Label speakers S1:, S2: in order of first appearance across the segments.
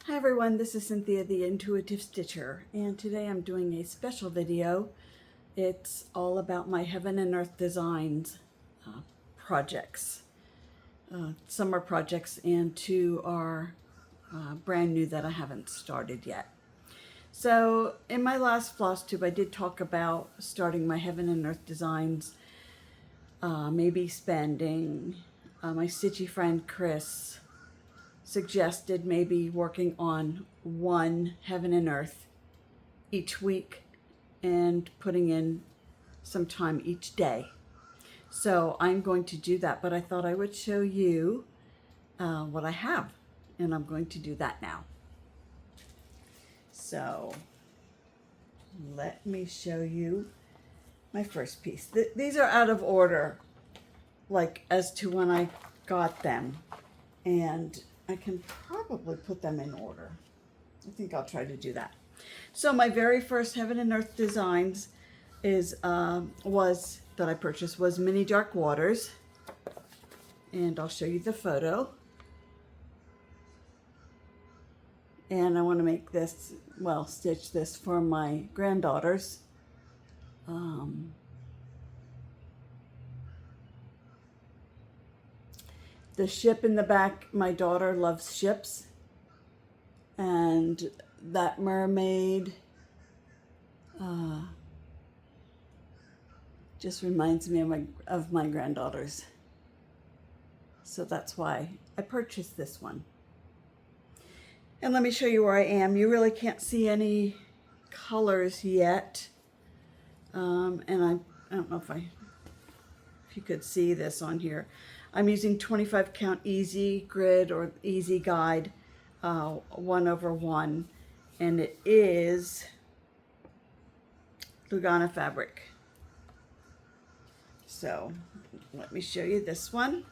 S1: Hi everyone, this is Cynthia the Intuitive Stitcher, and today I'm doing a special video. It's all about my Heaven and Earth Designs projects. Some are projects and two are brand new that I haven't started yet. So in my last Flosstube I did talk about starting my Heaven and Earth Designs, maybe spending. My stitchy friend Chris suggested maybe working on one Heaven and Earth each week and putting in some time each day. So I'm going to do that, but I thought I would show you what I have, and I'm going to do that now. So let me show you my first piece. These are out of order, like as to when I got them, and I can probably put them in order. I think I'll try to do that. So my very first Heaven and Earth Designs that I purchased was Mini Dark Waters, and I'll show you the photo. And I want to make this, well, stitch this for my granddaughters. The ship in the back, my daughter loves ships, and that mermaid just reminds me of my granddaughters. So that's why I purchased this one. And let me show you where I am. You really can't see any colors yet. And I don't know if you could see this on here. I'm using 25 count easy grid or easy guide 1/1, and it is Lugana fabric. So let me show you this one.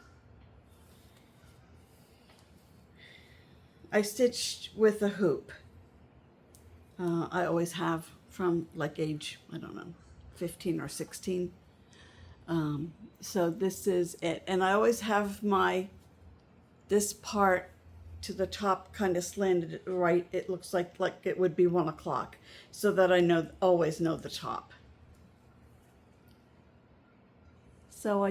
S1: I stitched with a hoop. I always have from like age, I don't know, 15 or 16. So this is it, and I always have this part to the top kind of slanted right. It looks like it would be 1 o'clock, so that I always know the top. So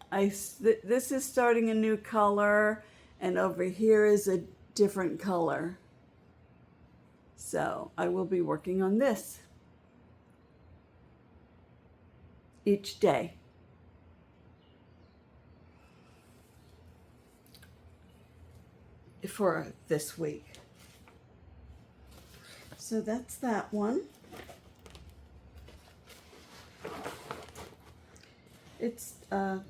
S1: this is starting a new color, and over here is a different color. So I will be working on this each day. For this week. So that's that one. It's time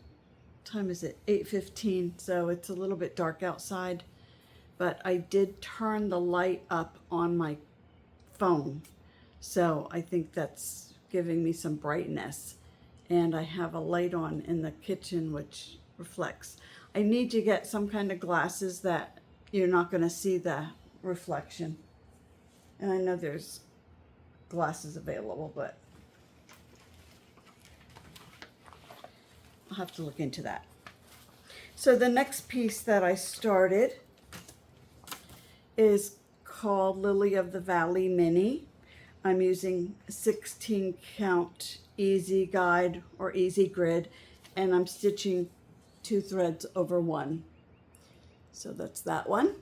S1: is it? 8:15, so it's a little bit dark outside, but I did turn the light up on my phone, so I think that's giving me some brightness. And I have a light on in the kitchen which reflects. I need to get some kind of glasses that you're not going to see the reflection. And I know there's glasses available, but I'll have to look into that. So the next piece that I started is called Lily of the Valley Mini. I'm using 16 count easy guide or easy grid, and I'm stitching 2 threads over 1. So that's that one.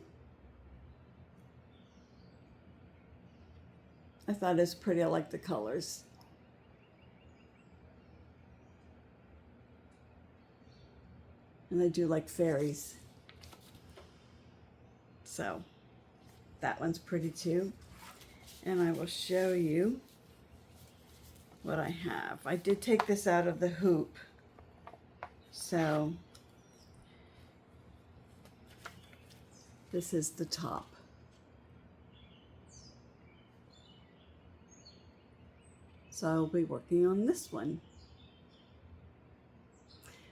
S1: I thought it was pretty. I like the colors. And I do like fairies. So that one's pretty too. And I will show you what I have. I did take this out of the hoop. So this is the top. So I'll be working on this one.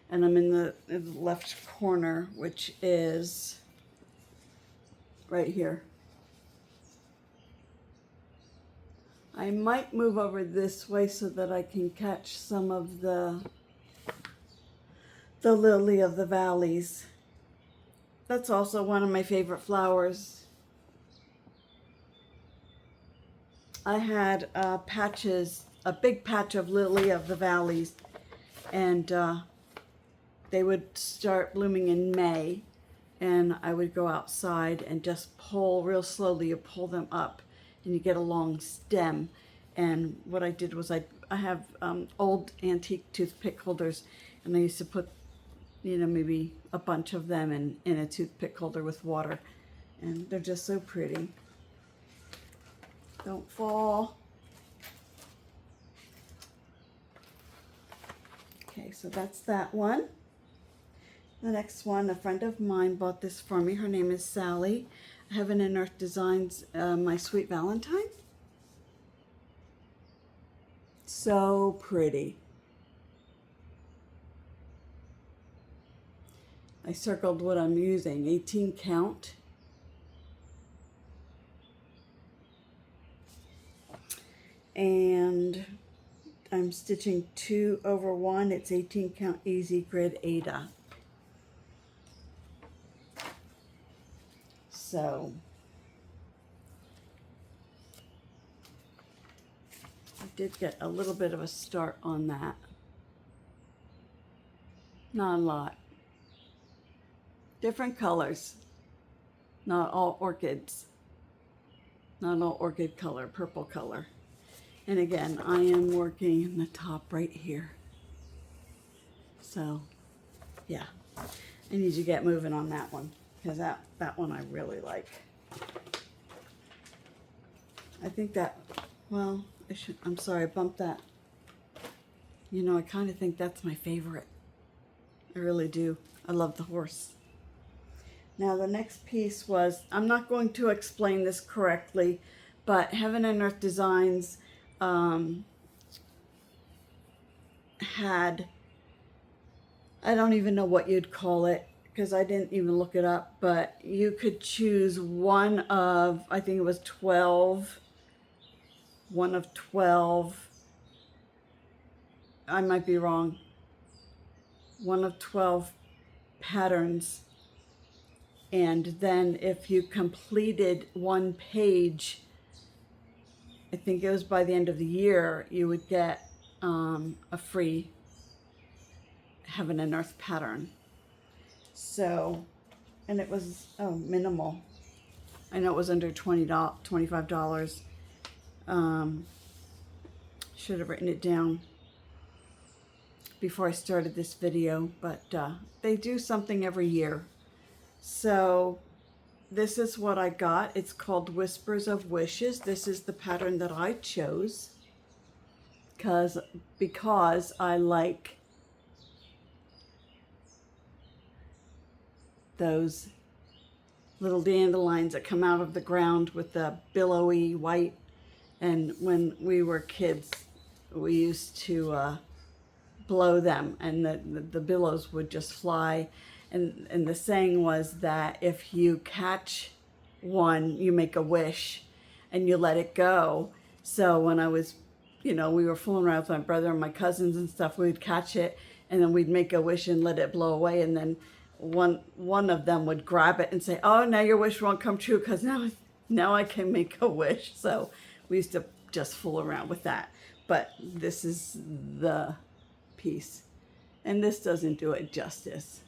S1: And I'm in the left corner, which is right here. I might move over this way so that I can catch some of the Lily of the Valleys. That's also one of my favorite flowers. I had patches, a big patch of lily of the valleys, and they would start blooming in May, and I would go outside and just pull real slowly. You pull them up and you get a long stem. And what I did was I have old antique toothpick holders, and I used to put, you know, maybe a bunch of them in a toothpick holder with water, and they're just so pretty. Don't fall. Okay, so that's that one. The next one, a friend of mine bought this for me. Her name is Sally. Heaven and Earth Designs, My Sweet Valentine. So pretty. I circled what I'm using, 18 count. And I'm stitching 2/1. It's 18 count easy grid Ada. So I did get a little bit of a start on that. Not a lot. Different colors. Not all orchids. Not all orchid color, purple color. And again, I am working in the top right here. So, yeah, I need to get moving on that one, because that one I really like. I think that, well, I'm sorry, I bumped that. You know, I kind of think that's my favorite. I really do. I love the horse. Now the next piece was, I'm not going to explain this correctly, but Heaven and Earth Designs had, I don't even know what you'd call it, because I didn't even look it up, but you could choose one of, I think it was 12, one of 12, I might be wrong, one of 12 patterns. And then if you completed one page, I think it was by the end of the year, you would get a free Heaven and Earth pattern. So, and it was, minimal. I know it was under $25. Should have written it down before I started this video, but they do something every year. So this is what I got. It's called Whispers of Wishes. This is the pattern that I chose because I like those little dandelions that come out of the ground with the billowy white. And when we were kids, we used to blow them, and the billows would just fly. And the saying was that if you catch one, you make a wish and you let it go. So when I was, you know, we were fooling around with my brother and my cousins and stuff, we'd catch it and then we'd make a wish and let it blow away. And then one of them would grab it and say, oh, now your wish won't come true because now I can make a wish. So we used to just fool around with that. But this is the piece. And this doesn't do it justice.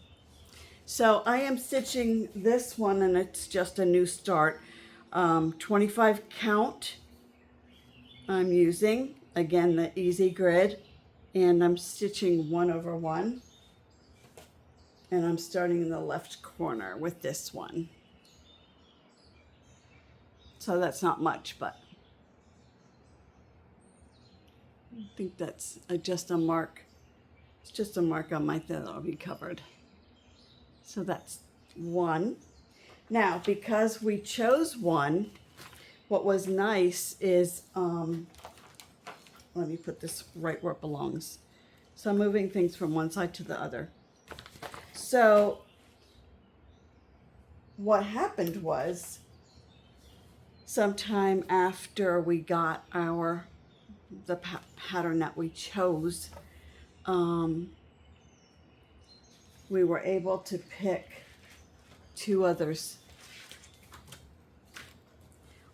S1: So I am stitching this one, and it's just a new start. 25 count I'm using, again, the easy grid, and I'm stitching 1/1, and I'm starting in the left corner with this one. So that's not much, but I think that's just a mark. It's just a mark on my thing that'll be covered. So that's one. Now, because we chose one, what was nice is, let me put this right where it belongs. So I'm moving things from one side to the other. So what happened was, sometime after we got the pattern that we chose, we were able to pick two others.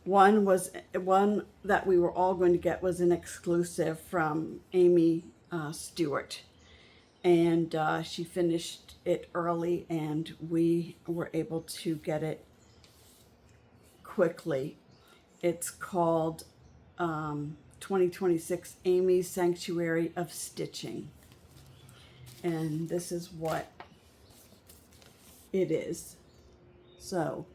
S1: One that we were all going to get was an exclusive from Aimee Stewart, and she finished it early, and we were able to get it quickly. It's called 2026 Aimee's Sanctuary of Stitching, and this is what it is. So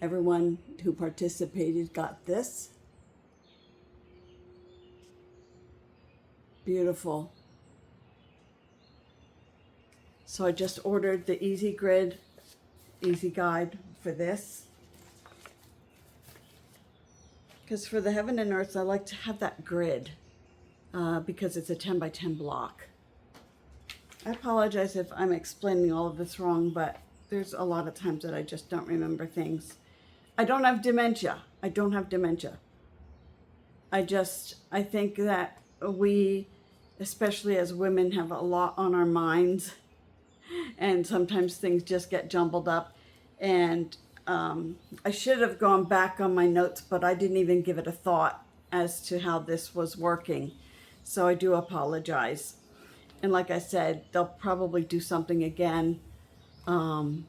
S1: everyone who participated got this. Beautiful. So I just ordered the Easy Grid, Easy Guide for this. Because for the Heaven and Earth, I like to have that grid because it's a 10 by 10 block. I apologize if I'm explaining all of this wrong, but there's a lot of times that I just don't remember things. I don't have dementia. I don't have dementia. I think that we, especially as women, have a lot on our minds, and sometimes things just get jumbled up. And I should have gone back on my notes, but I didn't even give it a thought as to how this was working. So I do apologize. And like I said, they'll probably do something again come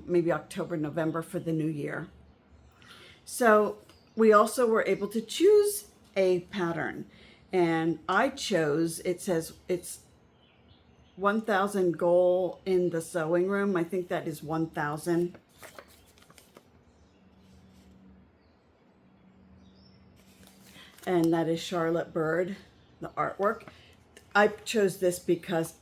S1: maybe October, November for the new year. So we also were able to choose a pattern, and I chose, it says it's 1,000 goal in the sewing room. I think that is 1,000. And that is Charlotte Bird, the artwork. I chose this because,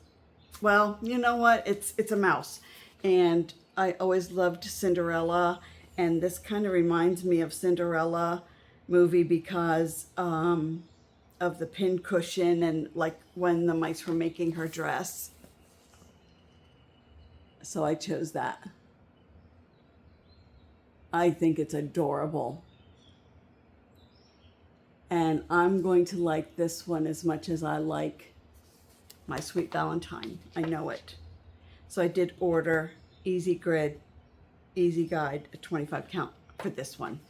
S1: well, you know what? It's a mouse. And I always loved Cinderella. And this kind of reminds me of Cinderella movie because of the pin cushion and like when the mice were making her dress. So I chose that. I think it's adorable. And I'm going to like this one as much as I like my Sweet Valentine. I know it. So I did order Easy Grid, Easy Guide, a 25 count for this one.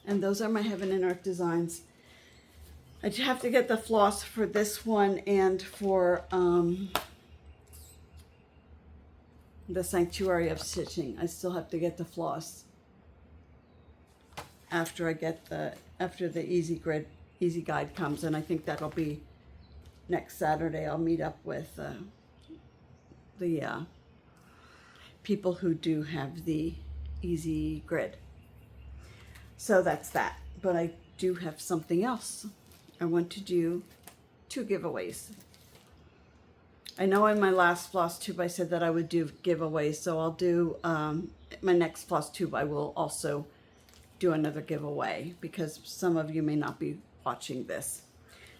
S1: And those are my Heaven and Earth designs. I have to get the floss for this one and for the Sanctuary of Stitching. I still have to get the floss after I get after the Easy Grid, Easy Guide comes, and I think that'll be next Saturday. I'll meet up with the people who do have the Easy Grid. So that's that. But I do have something else. I want to do 2 giveaways. I know in my last Flosstube I said that I would do giveaways, so I'll do my next Flosstube. I will also do another giveaway because some of you may not be watching this.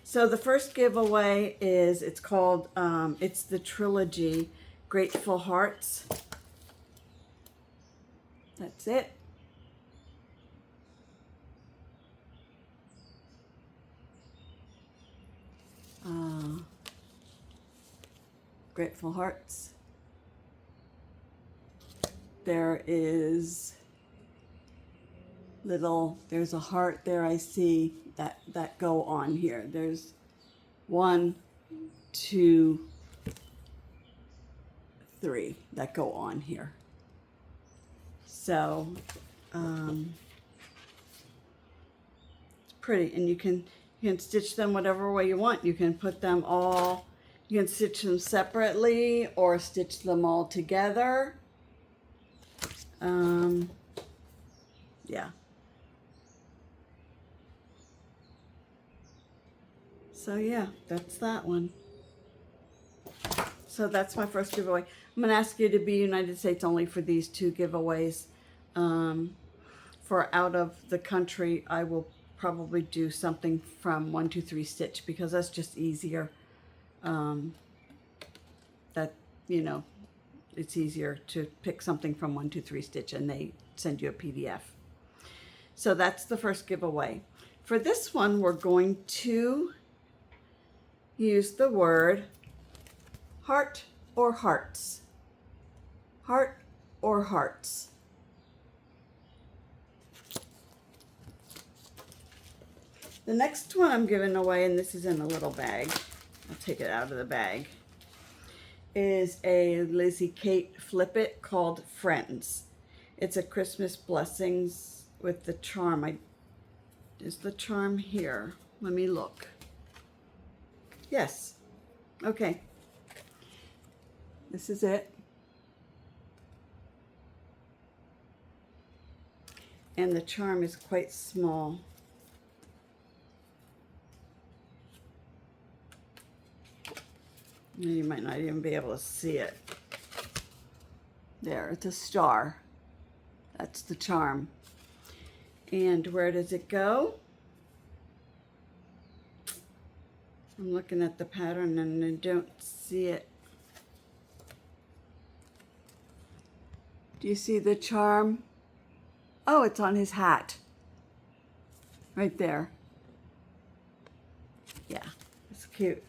S1: So the first giveaway is, it's called, it's the trilogy Grateful Hearts. That's it. Grateful Hearts. There is there's a heart there I see that go on here. There's 1, 2, 3 that go on here. So it's pretty, and you can stitch them whatever way you want. You can put them all, you can stitch them separately or stitch them all together. Yeah. So yeah, that's that one. So that's my first giveaway. I'm going to ask you to be United States only for these 2 giveaways. For out of the country, I will probably do something from 1, 2, 3 stitch because that's just easier. That, you know, it's easier to pick something from 1, 2, 3 stitch and they send you a PDF. So that's the first giveaway. For this one, we're going to use the word heart or hearts. Heart or hearts? The next one I'm giving away, and this is in a little bag, I'll take it out of the bag, is a Lizzie Kate Flip It called Friends. It's a Christmas blessings with the charm. Is the charm here? Let me look. Yes. Okay. This is it. And the charm is quite small. You might not even be able to see it. There, it's a star. That's the charm. And where does it go? I'm looking at the pattern and I don't see it. Do you see the charm? Oh, it's on his hat. Right there. Yeah, it's cute.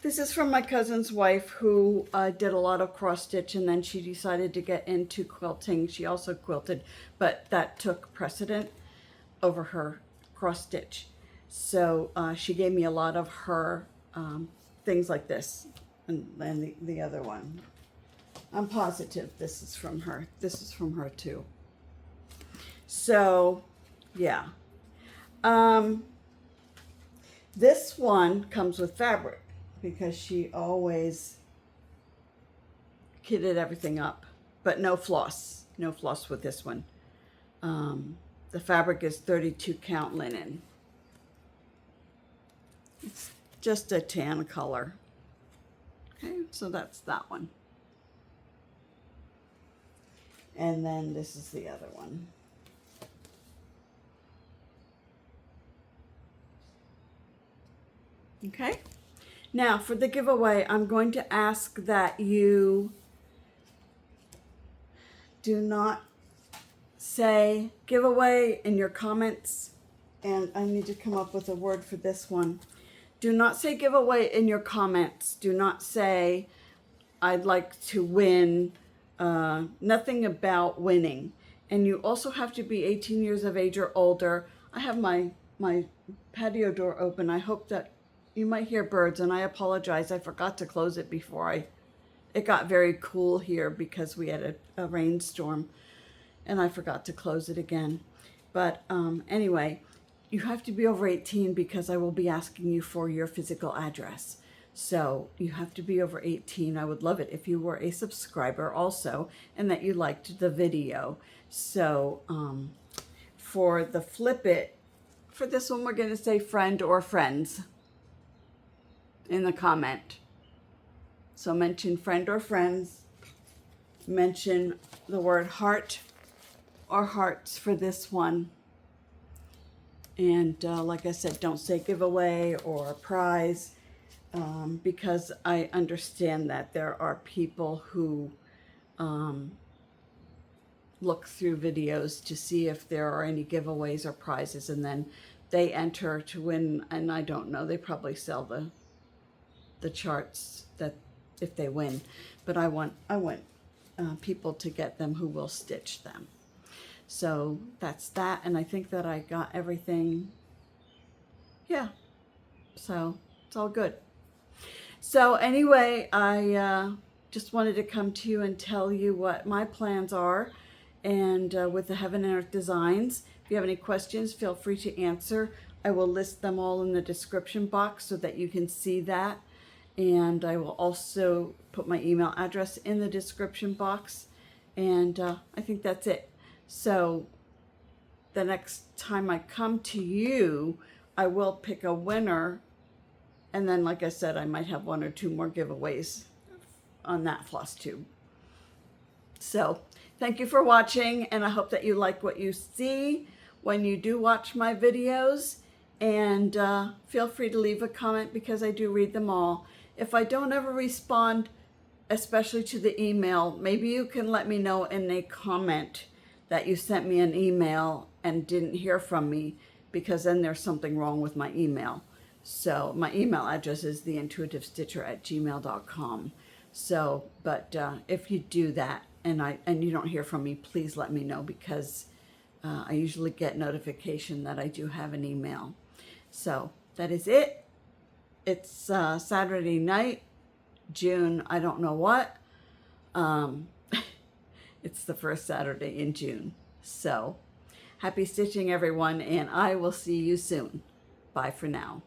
S1: This is from my cousin's wife who did a lot of cross stitch, and then she decided to get into quilting. She also quilted, but that took precedent over her cross stitch. So she gave me a lot of her things like this, and then the other one. I'm positive this is from her. This is from her too. So yeah. This one comes with fabric, because she always kitted everything up, but no floss with this one. The fabric is 32 count linen. It's just a tan color. Okay, so that's that one. And then this is the other one. Okay. Now, for the giveaway, I'm going to ask that you do not say giveaway in your comments, and I need to come up with a word for this one. Do not say giveaway in your comments. Do not say, I'd like to win, nothing about winning. And you also have to be 18 years of age or older. I have my patio door open. I hope that you might hear birds, and I apologize. I forgot to close it before it got very cool here because we had a rainstorm, and I forgot to close it again. But anyway, you have to be over 18 because I will be asking you for your physical address. So you have to be over 18. I would love it if you were a subscriber also, and that you liked the video. So for the Flip It, for this one, we're going to say friend or friends in the comment. So mention friend or friends, mention the word heart or hearts for this one. And like I said, don't say giveaway or prize, because I understand that there are people who look through videos to see if there are any giveaways or prizes, and then they enter to win, and I don't know, they probably sell the charts that if they win, but I want people to get them who will stitch them. So that's that, and I think that I got everything. Yeah, so it's all good. So anyway, I just wanted to come to you and tell you what my plans are, and with the Heaven and Earth Designs. If you have any questions, feel free to answer. I will list them all in the description box so that you can see that. And I will also put my email address in the description box. And I think that's it. So the next time I come to you, I will pick a winner. And then, like I said, I might have 1 or 2 more giveaways on that Flosstube. So thank you for watching, and I hope that you like what you see when you do watch my videos. And feel free to leave a comment because I do read them all. If I don't ever respond, especially to the email, maybe you can let me know in a comment that you sent me an email and didn't hear from me, because then there's something wrong with my email. So my email address is theintuitivestitcher@gmail.com. So, but if you do that and you don't hear from me, please let me know, because I usually get notification that I do have an email. So that is it. It's Saturday night, June, I don't know what. It's the first Saturday in June. So happy stitching, everyone, and I will see you soon. Bye for now.